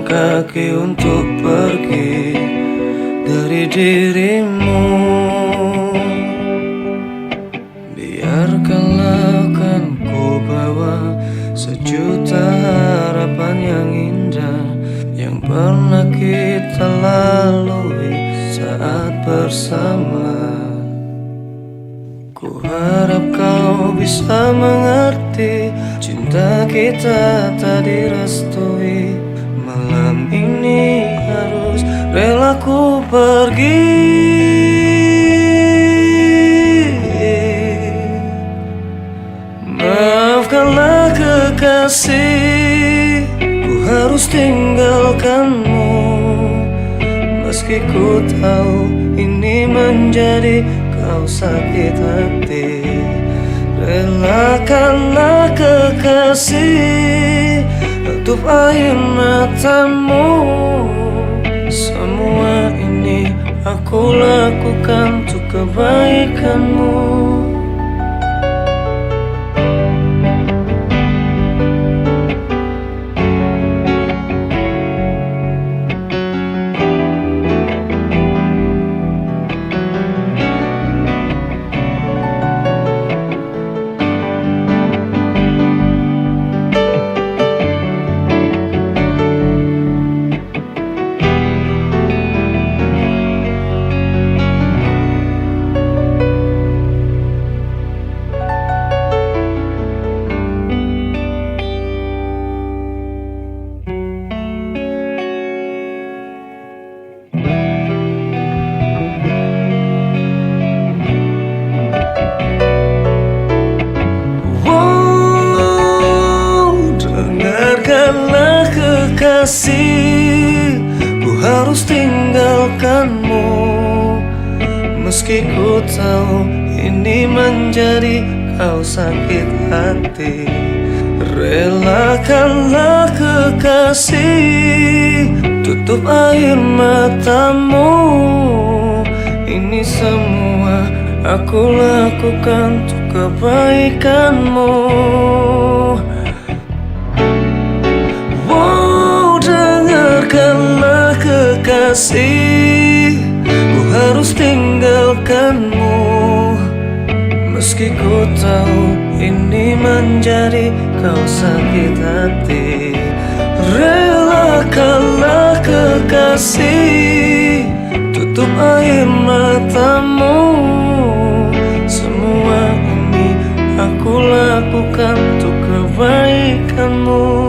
kaki untuk pergi dari dirimu. Biarkanlah kan ku bawa sejuta harapan yang indah yang pernah kita lalui saat bersama. Ku harap kau bisa mengerti, cinta kita tak direstui. Malam ini harus rela ku pergi. Maafkanlah kekasih, ku harus tinggalkanmu. Meski ku tahu ini menjadi kau sakit hati, relakanlah kekasih, tutup air matamu. Semua ini aku lakukan untuk kebaikanmu. Dengarkanlah kekasih, ku harus tinggalkanmu. Meski ku tahu ini menjadi kau sakit hati, relakanlah kekasih, tutup air matamu. Ini semua aku lakukan untuk kebaikanmu. Dengarkanlah kekasih, ku harus tinggalkanmu. Meski ku tahu ini menjadi kau sakit hati, relakanlah kekasih, tutup air matamu. Semua ini aku lakukan untuk kebaikanmu.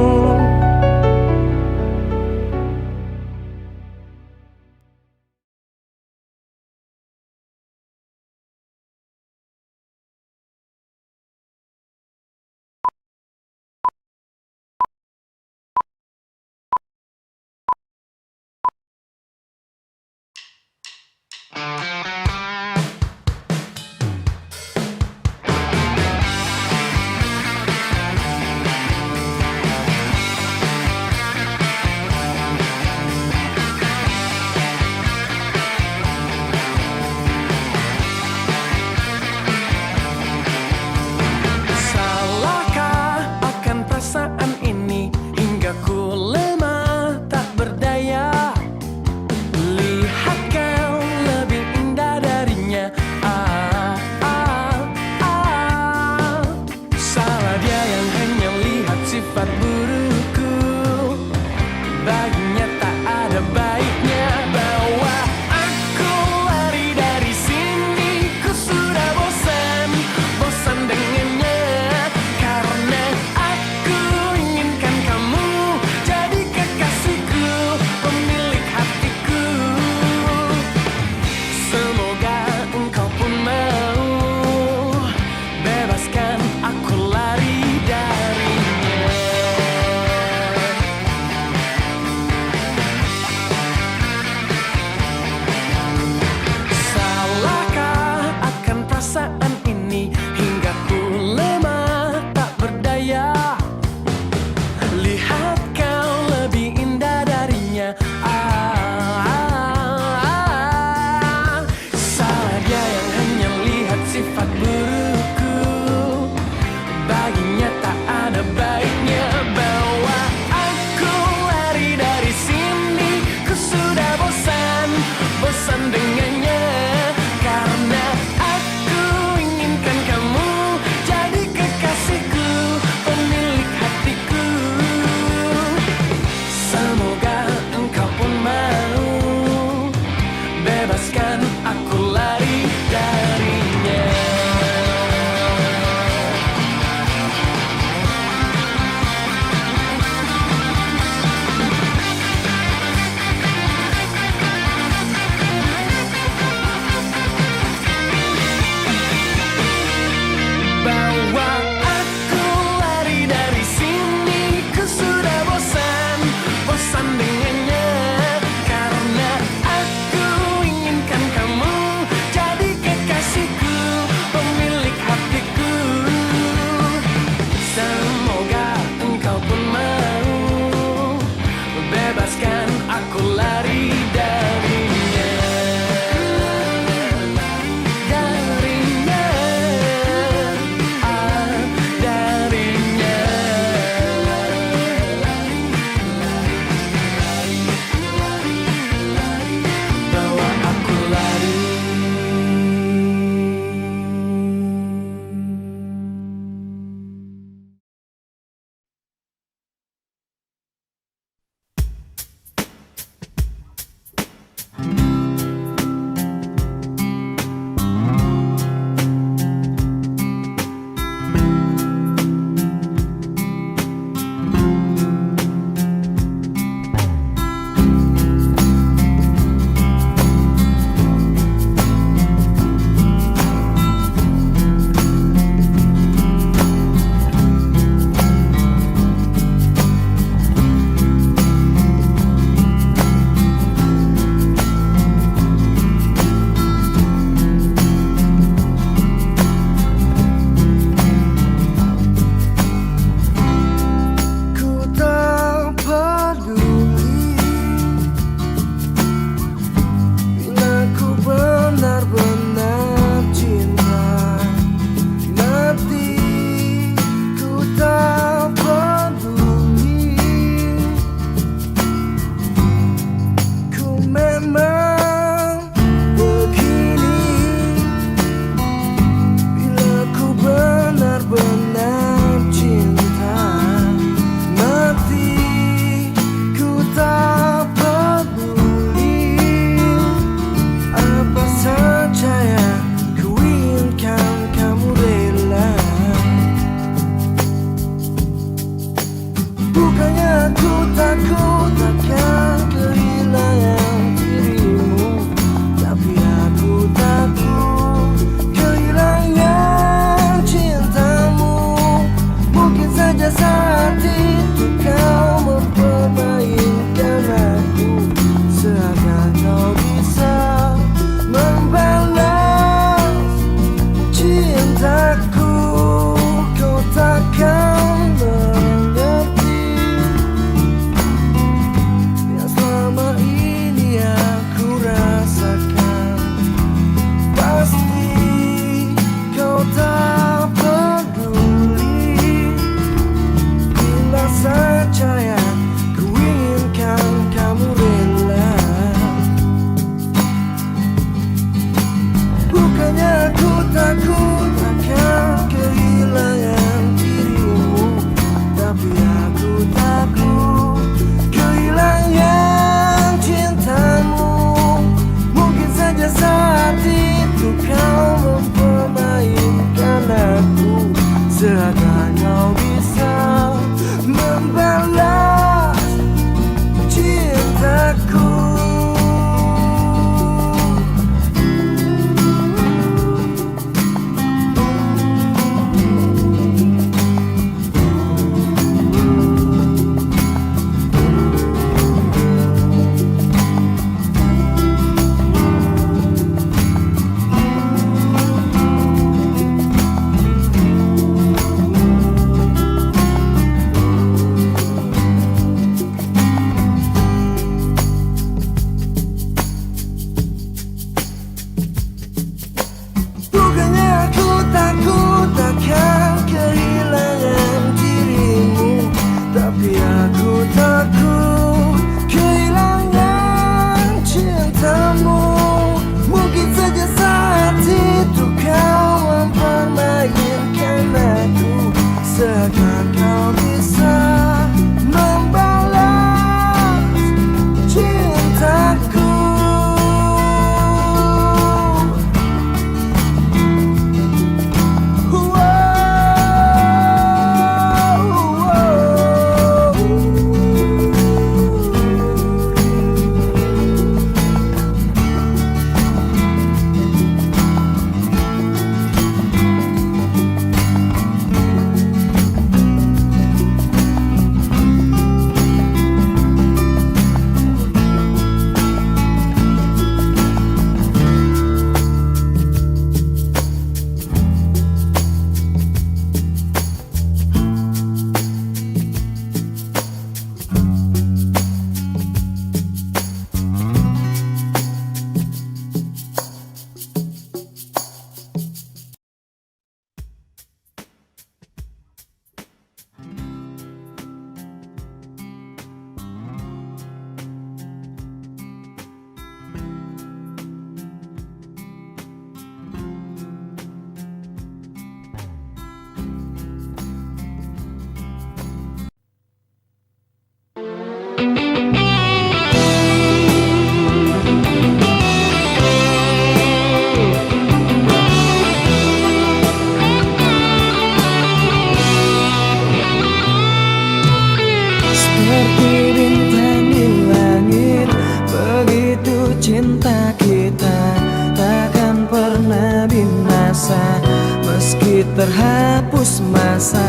meski terhapus masa.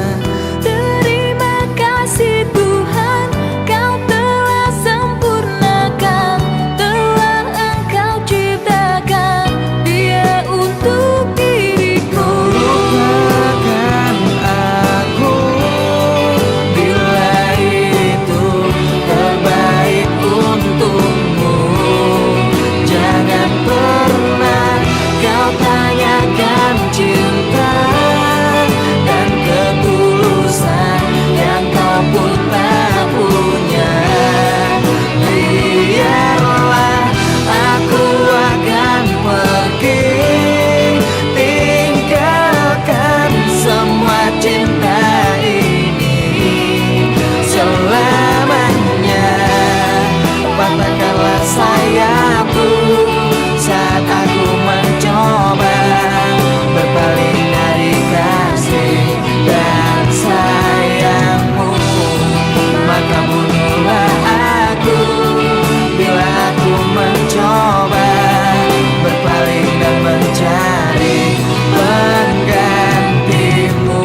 Terima kasih Tuhan, Kau telah sempurnakan, telah Engkau ciptakan Dia untuk diriku. Lupakan aku bila itu terbaik untukmu. Jangan pernah kau tanyakan cinta dan ketulusan yang kau pun tak punya. Biarlah aku akan pergi, tinggalkan semua cinta ini selamanya. Patahkanlah sayapku saat aku mencoba berpaling dari kasih dan sayangmu. Maka bunuhlah aku bila aku mencoba berpaling dan mencari penggantimu.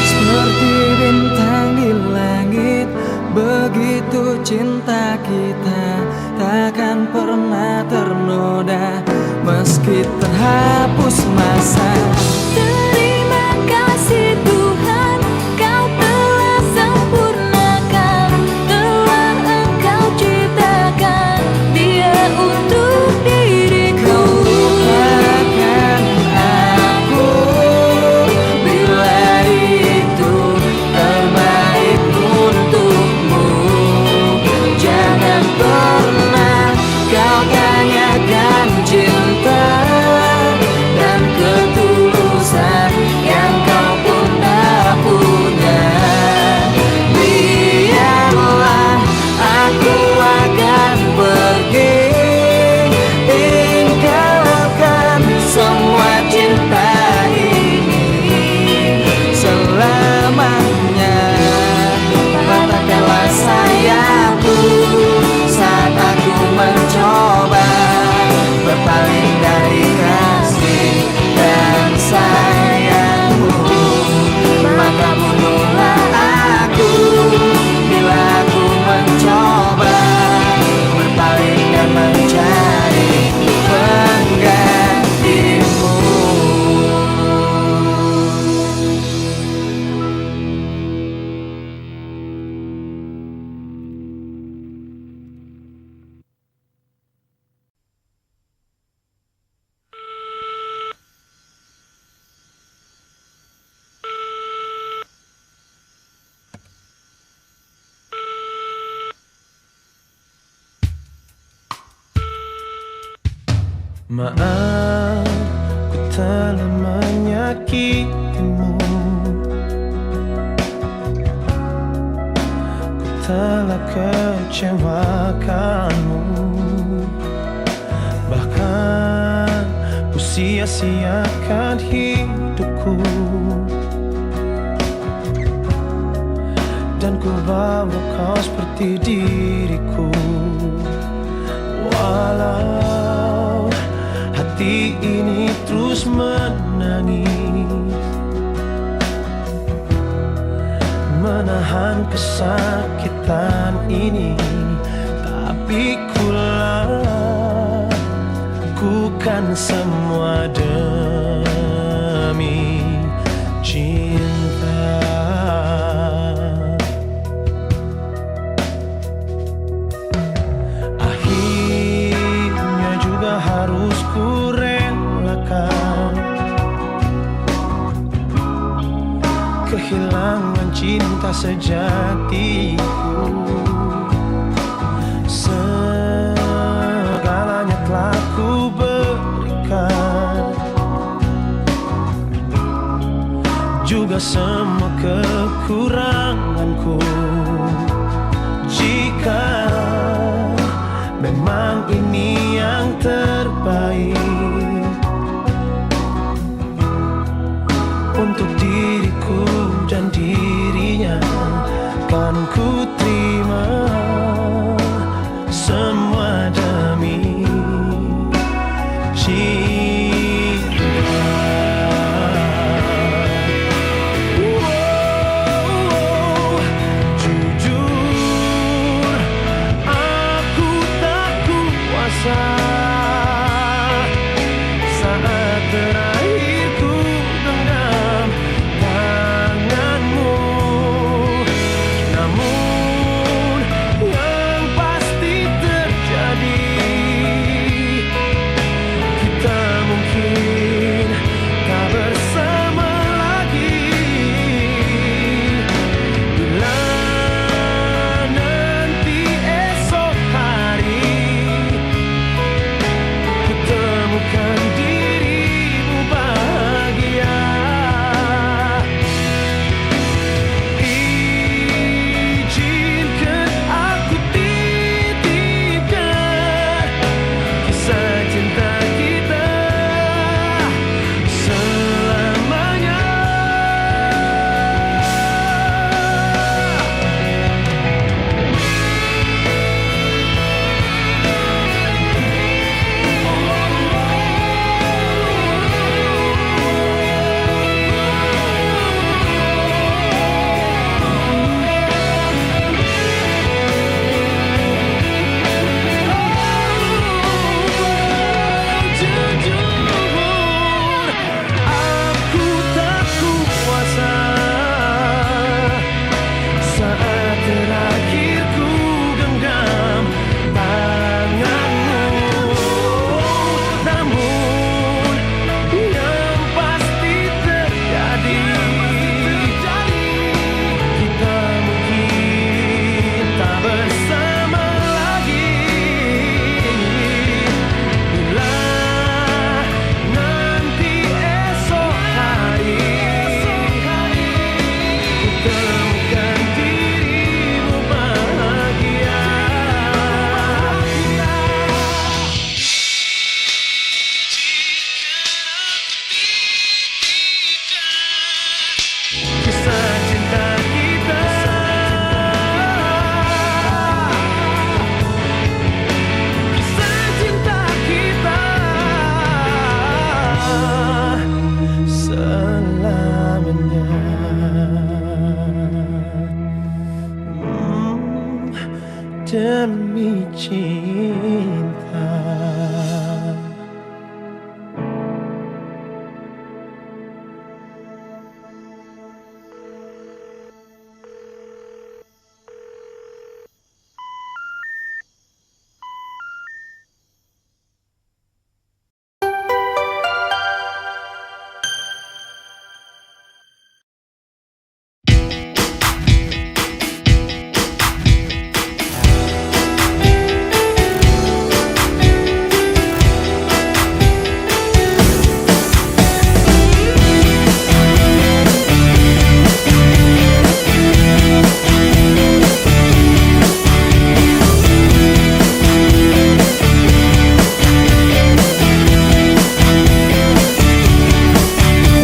Seperti bintang di langit, begitu cinta kita takkan pernah ternoda meski terhapus masa. Terima kasih Tuhan, Kau telah sempurnakan, telah Engkau ciptakan Dia untuk diriku. Lupakan aku bila itu terbaik untukmu. Jangan pernah kau tanyakan cinta dan ketulusan yang kau pun tak punya. Biarlah aku akan pergi, tinggalkan semua cinta ini selamanya. Patahkanlah sayapku saat aku mencoba berpaling dari kasih dan sayangmu. Maka bunuhlah aku bila aku mencoba berpaling dan mencari penggantimu. Maaf, ku telah menyakitimu, ku telah kecewakanmu, bahkan ku sia-siakan hidupku, dan ku bawa kau seperti diriku. Walau hati ini terus menangis, menahan kesakitan ini, tapi ku lakukan semua demi cinta. Akhirnya juga harus ku relakan kehilangan cinta sejatiku. Segalanya telah ku berikan, juga semua kekuranganku. Jika bukan? Memang ini yang terbaik untuk diriku dan dirinya. Kan ku terima semua demi cinta. Jujur, aku tak kuasa saat terakhir ku genggam tanganmu. Namun yang pasti terjadi, kita mungkin tak bersama lagi. Bila nanti esok hari ku temukan dirimu bahagia, izinkan aku titipkan kisah cinta kita selamanya. Jujur, aku tak kuasa saat terakhir ku genggam tanganmu. Namun yang pasti terjadi, kita mungkin tak bersama lagi. Bila nanti esok hari ku temukan dirimu bahagia, kisah cinta kita kisah cinta kita selamanya. Demi cinta.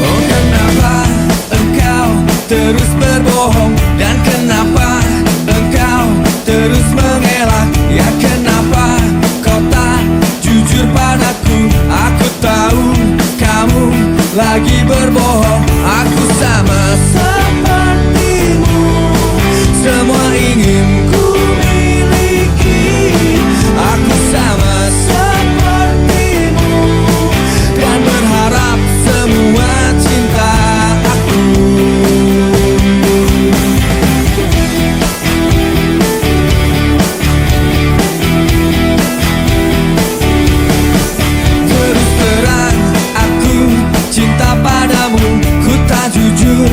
Oh, kenapa engkau terus berbohong? Dan kenapa engkau terus mengelak? Ya kenapa kau tak jujur padaku? Aku tahu kamu lagi berbohong. Aku sama sepertimu, semua ingin ku miliki. Aku sama sepertimu dan berharap semua cinta aku. Terus terang aku cinta padamu, ku tak jujur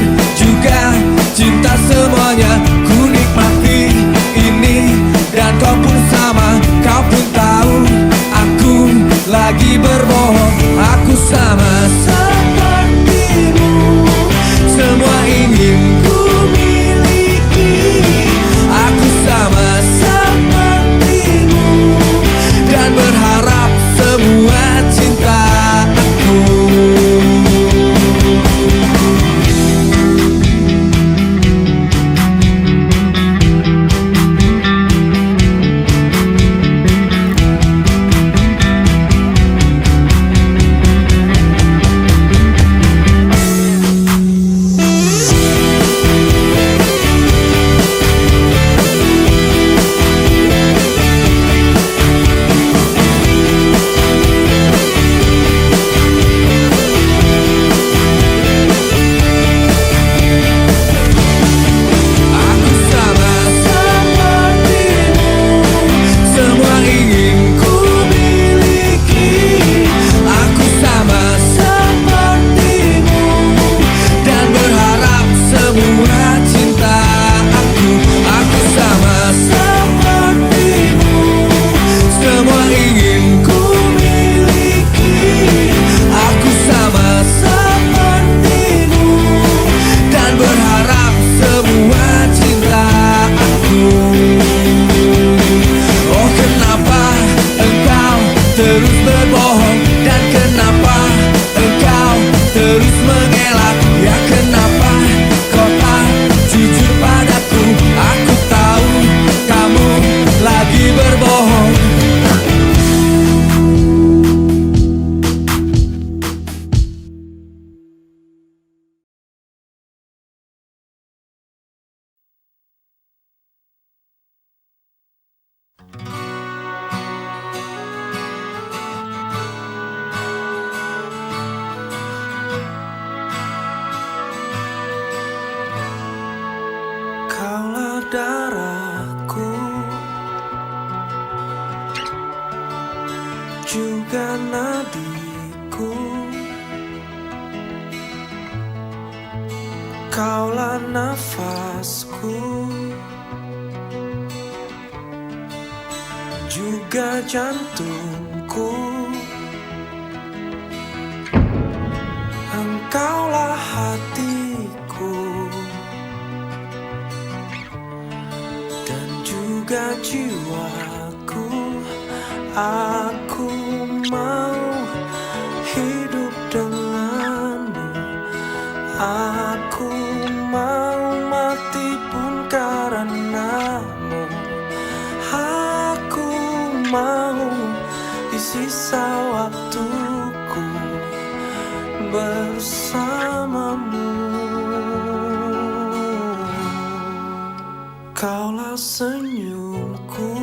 saudaraku, juga nadiku. Kaulah nafasku, juga jantungku. Engkaulah hatiku dan juga jiwaku. Aku mau hidup denganmu. Aku mau mati pun karenamu. Aku mau di sisa waktuku bersamamu. Kaulah senyumku,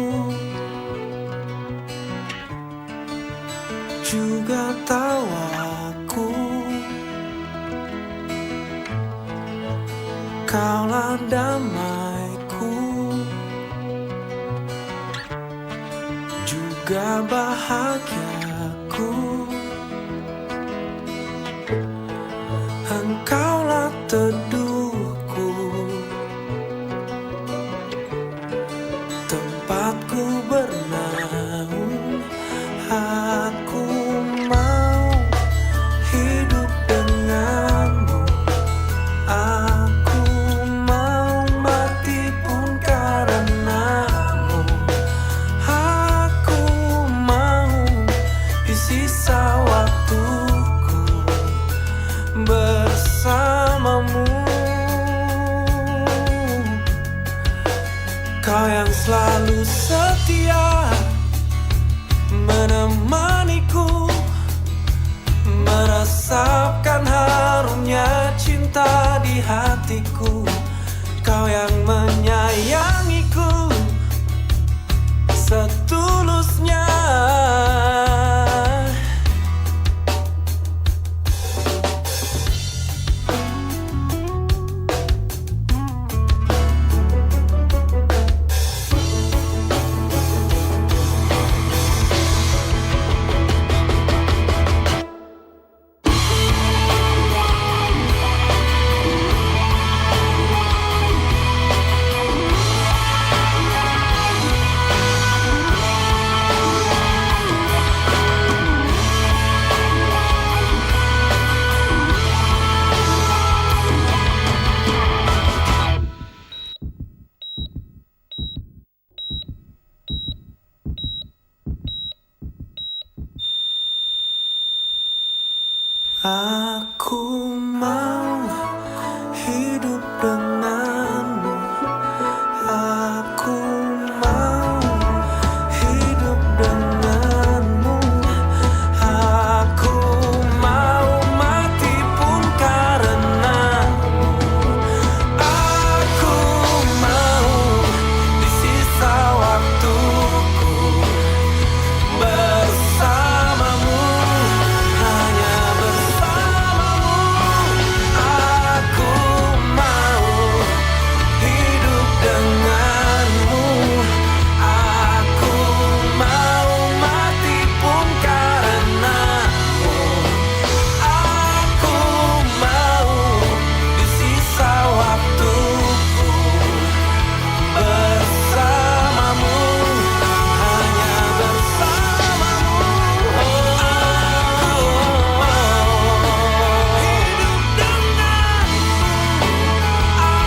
juga tawaku. Kaulah damaiku, juga bahagiaku. Engkaulah teduhku, tempatku bernaung. Aku mau hidup denganmu. Aku mau mati pun karenamu. Aku mau di sisa waktuku bersamamu. Kau yang selalu setia menemaniku, meresapkan harumnya cinta di hatiku. Kau yang menyayangiku setulusnya. Aku mau hidup denganmu. Aku mau hidup denganmu. Aku mau mati pun karenamu. Aku mau di sisa waktuku bersamamu, hanya bersamamu. Aku mau hidup denganmu. Aku mau mati pun karenamu. Aku mau di sisa waktuku bersamamu, hanya bersamamu. Aku mau hidup denganmu. Aku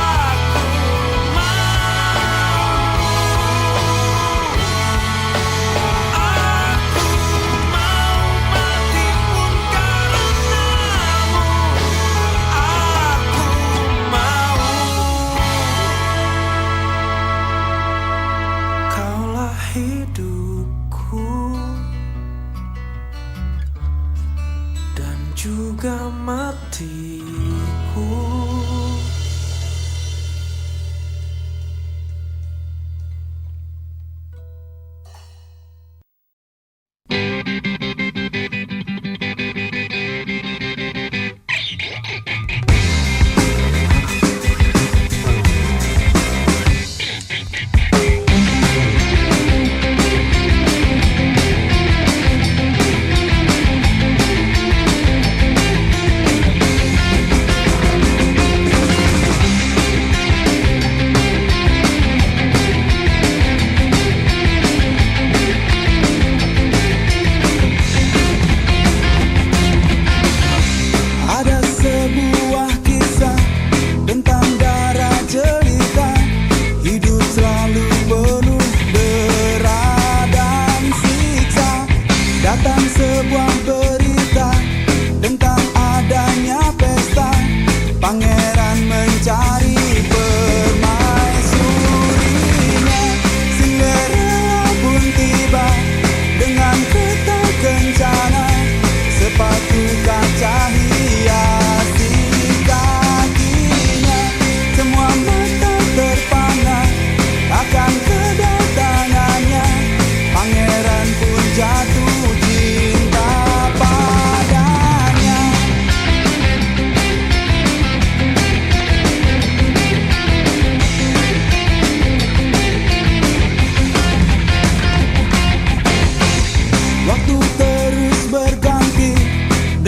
mau mati pun karenamu. Aku mau. Kaulah hidupku dan juga matiku.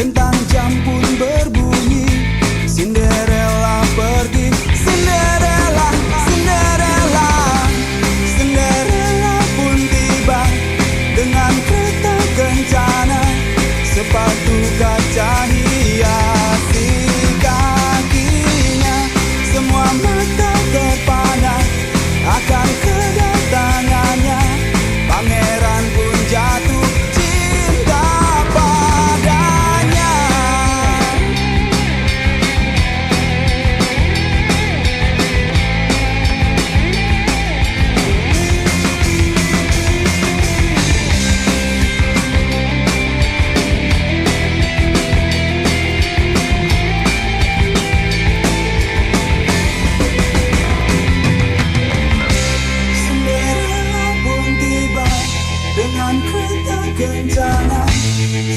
Dentang jam pun berbunyi, Cinderella pergi. Cinderella, Cinderella, Cinderella pun tiba dengan kereta kencana, sepatu kaca hiasi kakinya. Semua mata terpana akan kedatangannya. Pangeran pun jatuh cinta padanya. Cinderella pun tiba dengan kereta kencana,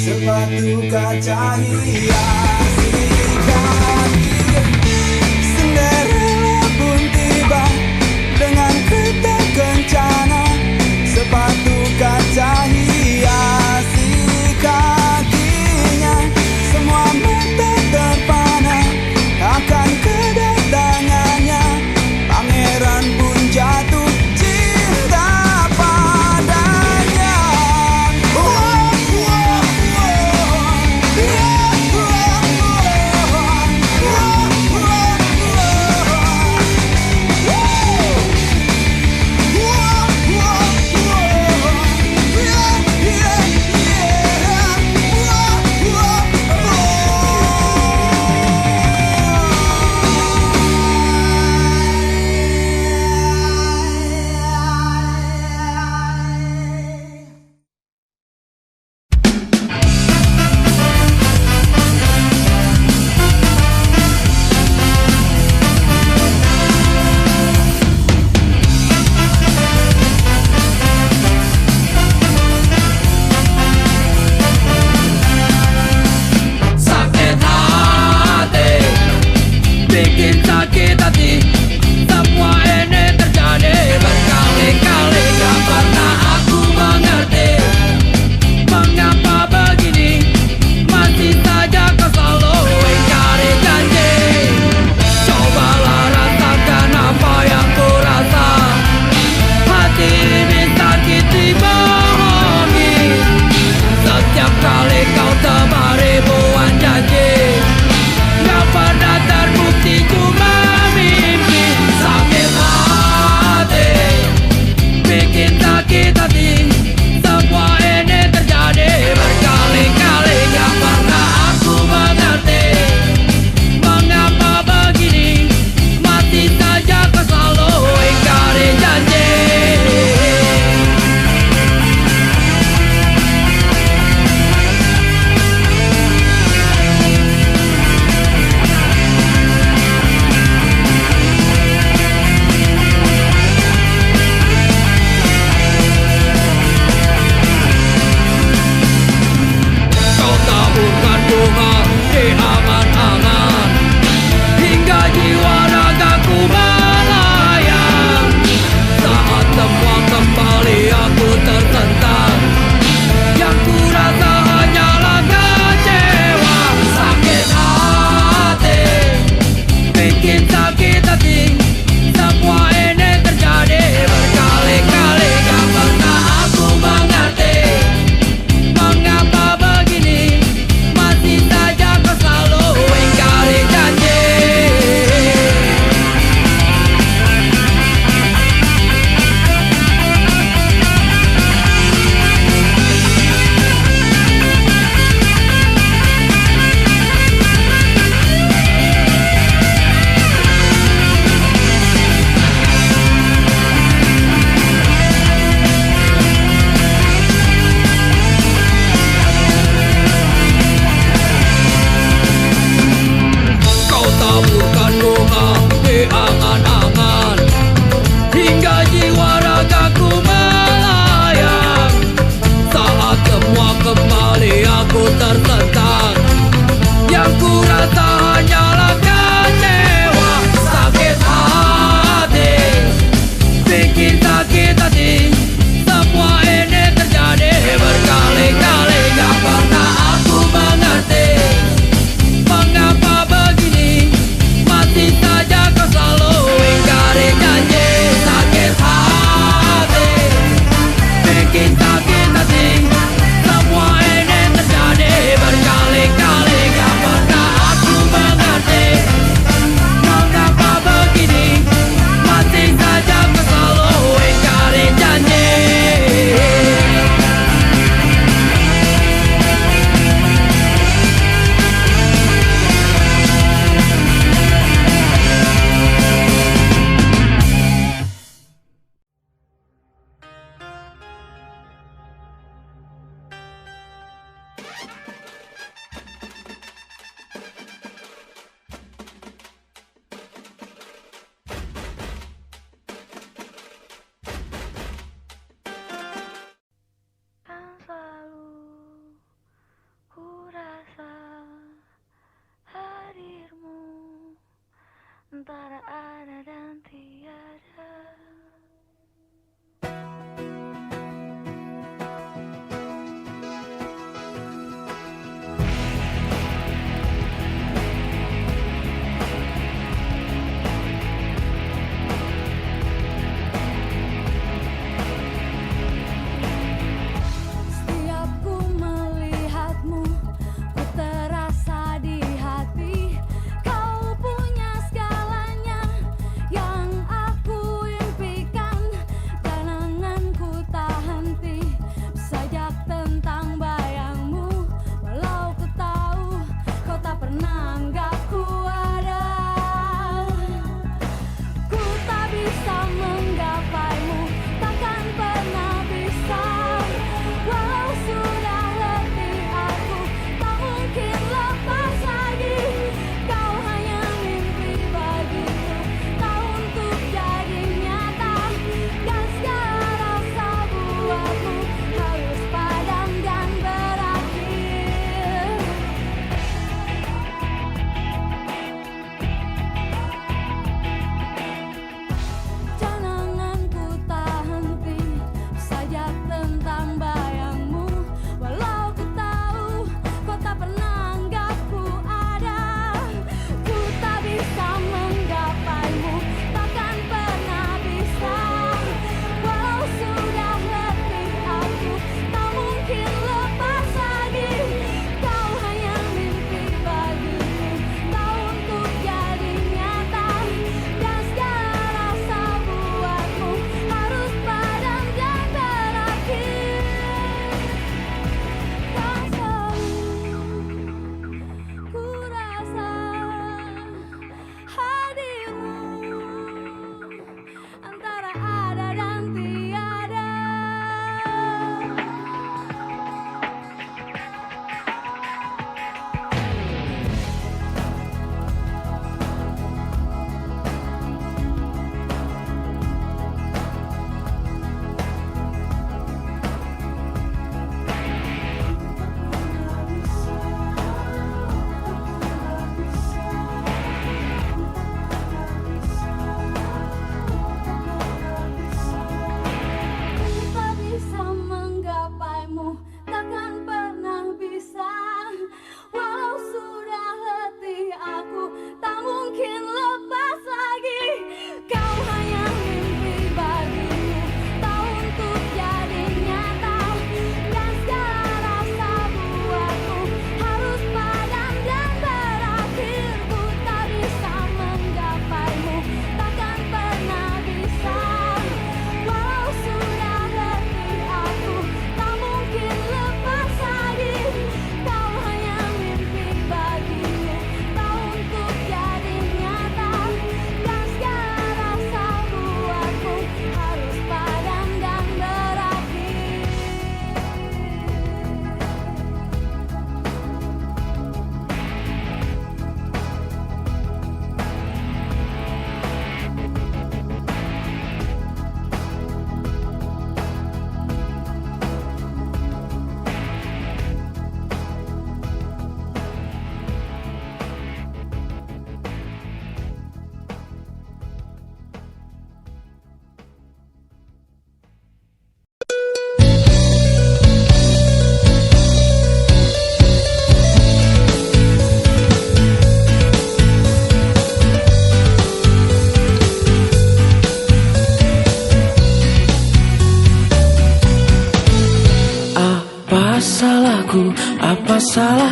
sepatu kaca hiasi kaki. Cinderella pun tiba dengan kereta kencana, sepatu kaca hiasi kakinya. Semua mata terpana akan kedatangannya. Pangeran pun jatuh cinta padanya.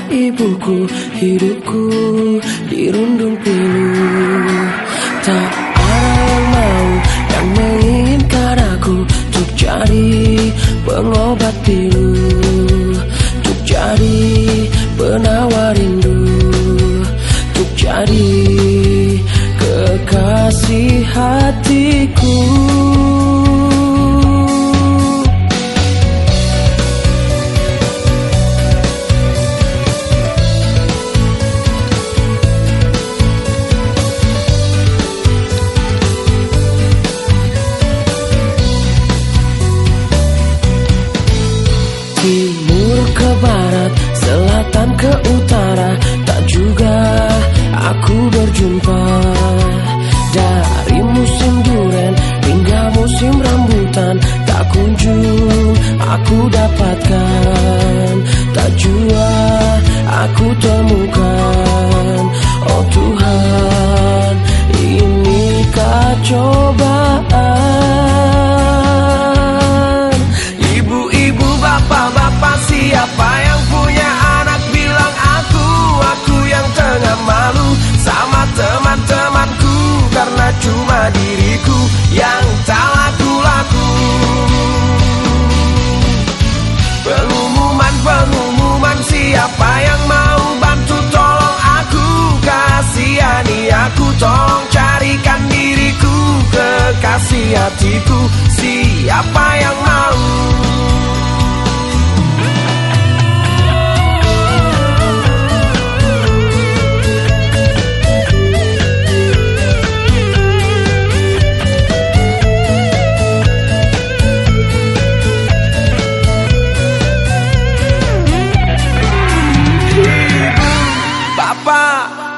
ibuku, hidupku dirundung pilu. Tak ada yang mau, yang menginginkan aku untuk jadi pengobat pilu, untuk jadi penawar rindu, untuk jadi kekasih hatiku. Timur ke barat, selatan ke utara, tak juga aku berjumpa. Dari musim duren hingga musim rambutan, tak kunjung aku dapatkan, tak jua aku temukan. Oh Tuhan, inikah cobaan? Ibu-ibu, bapak-bapak, siapa yang punya anak bilang aku yang tengah malu sama teman-temanku, karena cuma diriku yang tak laku-laku. Pengumuman, siapa yang mau bantu tolong aku, kasihani aku, tolong carikan diriku kekasih hatiku, siapa yang mau?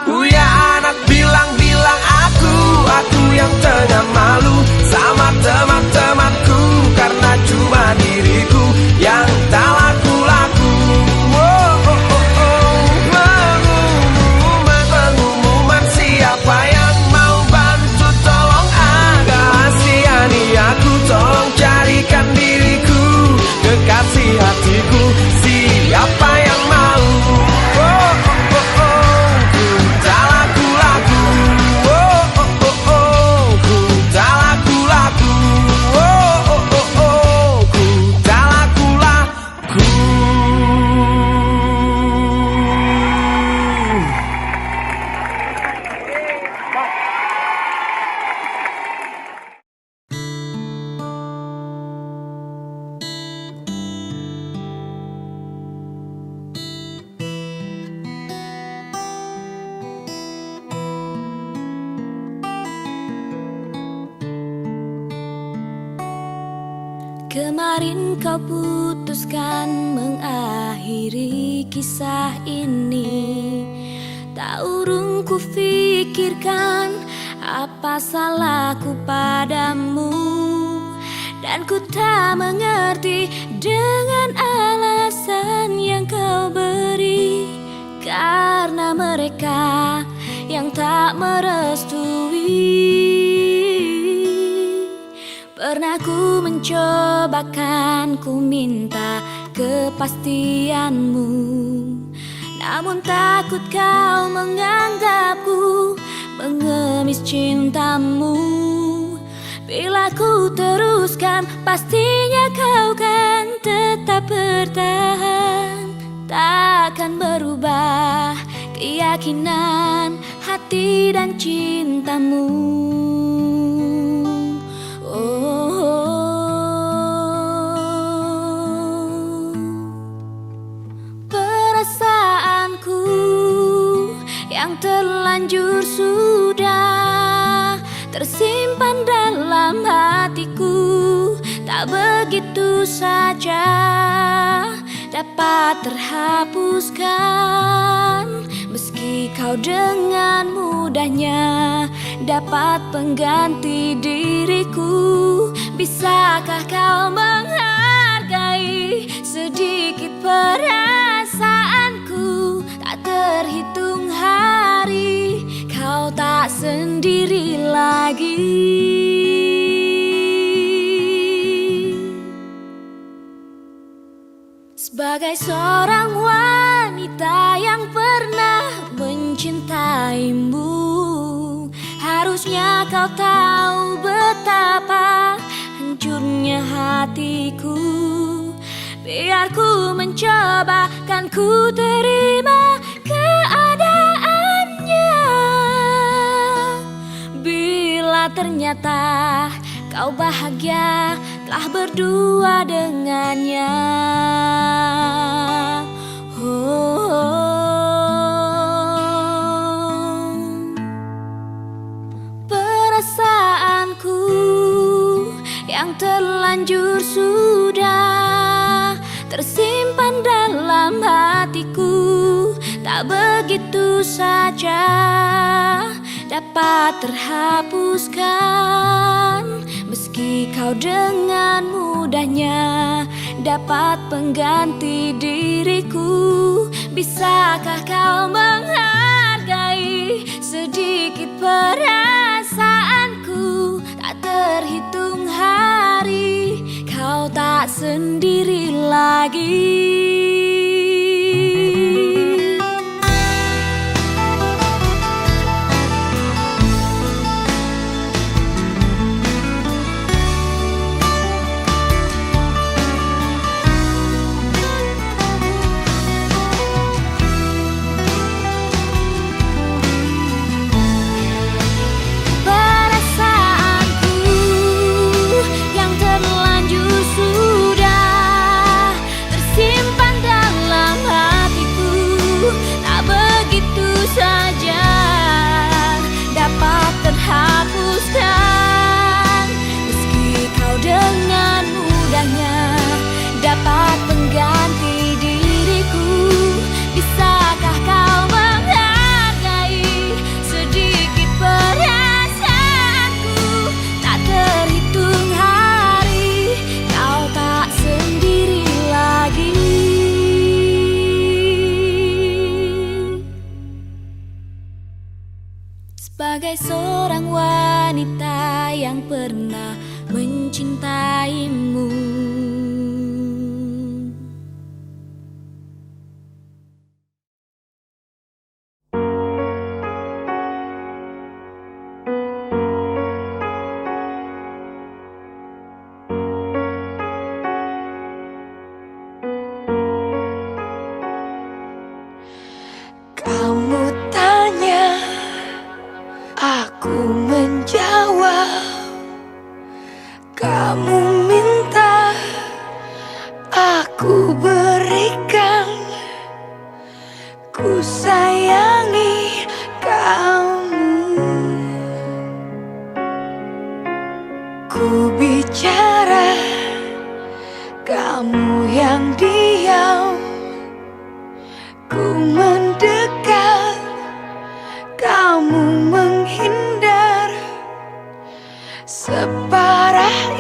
Punya anak bilang aku yang tengah malu sama teman-temanku, karena cuma diriku yang tak laku-laku. Pengumuman, siapa yang mau bantu tolong kasihani aku, tolong carikan diriku kekasih hatiku, siapa yang mau? Kemarin kau putuskan mengakhiri kisah ini, tak urung ku fikirkan apa salahku padamu, dan ku tak mengerti dengan alasan yang kau beri, karena mereka yang tak merestui. Pernah ku mencobakan, ku minta kepastianmu, namun takut kau menganggapku mengemis cintamu. Bila ku teruskan, pastinya kau kan tetap bertahan, takkan berubah keyakinan hati dan cintamu. Perasaanku yang terlanjur sudah tersimpan dalam hatiku, tak begitu saja dapat terhapuskan. Meski kau dengan mudahnya dapat pengganti diriku, bisakah kau menghargai sedikit perasaanku? Tak terhitung hari kau tak sendiri lagi. Sebagai Sebagai seorang wanita yang pernah mencintaimu, harusnya kau tahu betapa hancurnya hatiku. Biar ku mencoba, kan ku terima keadaannya. Bila ternyata kau bahagia telah berdua dengannya. Perasaanku yang terlanjur sudah tersimpan dalam hatiku, tak begitu saja dapat terhapuskan. Meski kau dengan mudahnya dapat pengganti diriku, bisakah kau menghargai sedikit perasaanku? Tak terhitung hari kau tak sendiri lagi. Dapat pengganti diriku, bisakah kau menghargai sedikit perasaanku? Tak terhitung hari kau tak sendiri lagi. Sebagai seorang wanita yang pernah mencintaimu, kamu tanya, aku menjawab. Kamu minta, aku berikan. Ku sayangi kamu. Ku bicara, kamu yang diam. Ku mendekat, kamu menghindar. Separah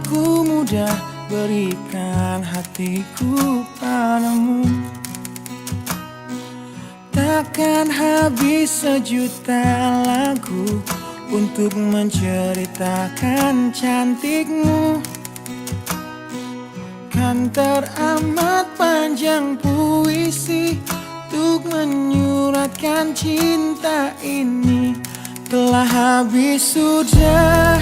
aku mudah berikan hatiku padamu. Takkan habis sejuta lagu untuk menceritakan cantikmu. Kan teramat panjang puisi untuk menyuratkan cinta ini. Telah habis sudah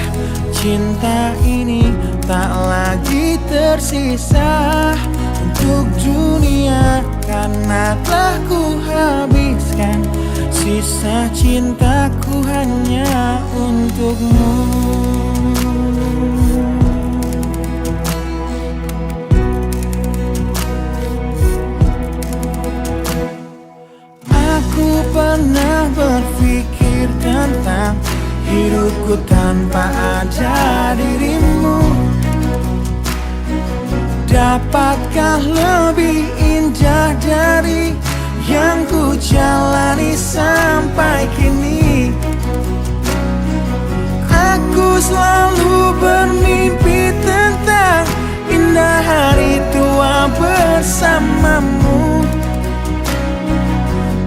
cinta ini, tak lagi tersisa untuk dunia, karena telah ku habiskan sisa cintaku hanya untukmu. Aku pernah berpikir tentang hidupku tanpa ada dirimu. Dapatkah lebih indah dari yang ku jalani sampai kini? Aku selalu bermimpi tentang indah hari tua bersamamu.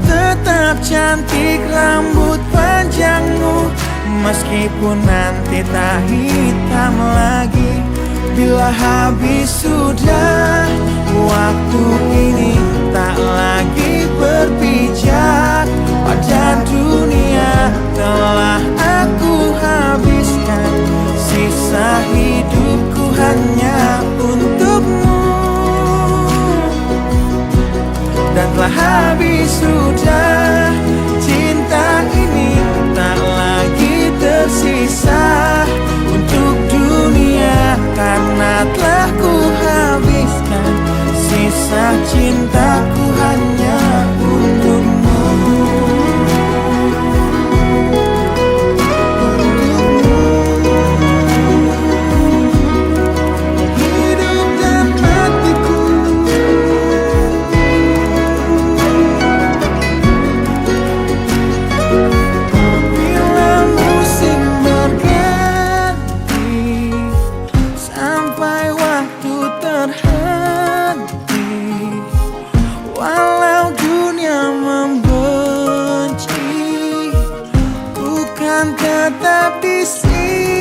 Tetap cantik rambut panjangmu, meskipun nanti tak hitam lagi. Bila habis sudah waktu ini, tak lagi berpijak pada dunia. Telah aku habiskan sisa hidupku hanya untukmu. Dan telah habis sudah cinta ini, tak lagi tersisa untuk dunia, karena telah ku habiskan sisa cintaku hanya untukmu. Hidup dan matiku, bila musim berganti, sampai waktu terhenti, walau dunia membenci, ku kan tetap di sini.